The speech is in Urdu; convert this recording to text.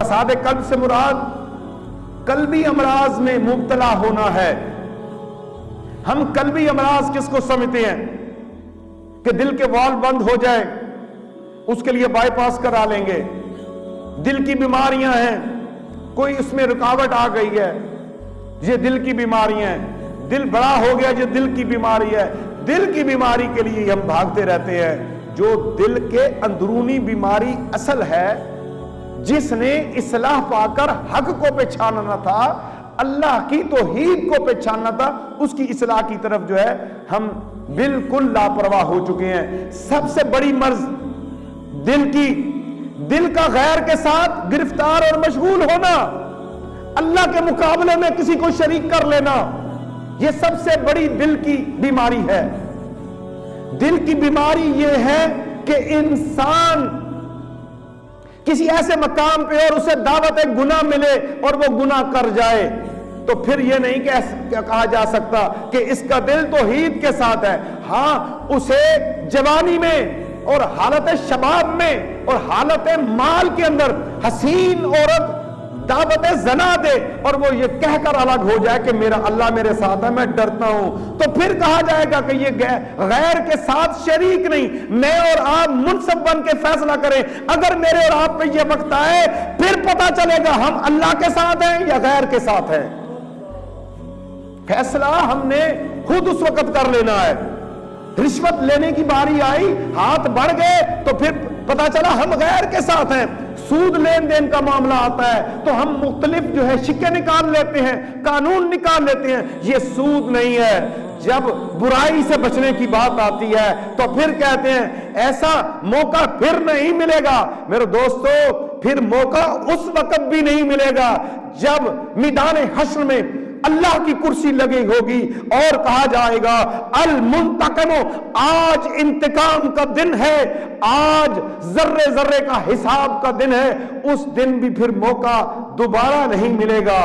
فساد قلب سے مراد قلبی امراض میں مبتلا ہونا ہے۔ ہم قلبی امراض کس کو سمجھتے ہیں کہ دل کے وال بند ہو جائے، اس کے لیے بائی پاس کرا لیں گے۔ دل کی بیماریاں ہیں، کوئی اس میں رکاوٹ آ گئی ہے، یہ دل کی بیماریاں ہیں۔ دل بڑا ہو گیا، یہ دل کی بیماری ہے۔ دل کی بیماری کے لیے ہم بھاگتے رہتے ہیں۔ جو دل کے اندرونی بیماری اصل ہے، جس نے اصلاح پا کر حق کو پہچاننا تھا، اللہ کی توحید کو پہچاننا تھا، اس کی اصلاح کی طرف جو ہے ہم بالکل لاپرواہ ہو چکے ہیں۔ سب سے بڑی مرض دل کا غیر کے ساتھ گرفتار اور مشغول ہونا، اللہ کے مقابلے میں کسی کو شریک کر لینا، یہ سب سے بڑی دل کی بیماری ہے۔ دل کی بیماری یہ ہے کہ انسان کسی ایسے مقام پہ اور اسے دعوت گناہ ملے اور وہ گناہ کر جائے تو پھر یہ نہیں کہا جا سکتا کہ اس کا دل توحید کے ساتھ ہے۔ ہاں، اسے جوانی میں اور حالت شباب میں اور حالت مال کے اندر حسین عورت دعوت زنا دے اور وہ یہ کہہ کر الگ ہو جائے کہ میرا اللہ میرے ساتھ ہے، میں ڈرتا ہوں، تو پھر کہا جائے گا کہ یہ غیر کے ساتھ شریک نہیں۔ میں اور آپ منصف بن کے فیصلہ کریں، اگر میرے اور آپ پہ یہ وقت آئے پھر پتا چلے گا ہم اللہ کے ساتھ ہیں یا غیر کے ساتھ ہیں۔ فیصلہ ہم نے خود اس وقت کر لینا ہے۔ رشوت لینے کی باری آئی، ہاتھ بڑھ گئے تو پھر پتا چلا ہم غیر کے ساتھ ہیں۔ سود لین دین کا معاملہ آتا ہے تو ہم مختلف جو ہے شکے نکال لیتے ہیں، قانون نکال لیتے ہیں، یہ سود نہیں ہے۔ جب برائی سے بچنے کی بات آتی ہے تو پھر کہتے ہیں ایسا موقع پھر نہیں ملے گا۔ میرے دوستو، پھر موقع اس وقت بھی نہیں ملے گا جب میدان حشر میں اللہ کی کرسی لگی ہوگی اور کہا جائے گا المنتقم، آج انتقام کا دن ہے، آج ذرے ذرے کا حساب کا دن ہے۔ اس دن بھی پھر موقع دوبارہ نہیں ملے گا۔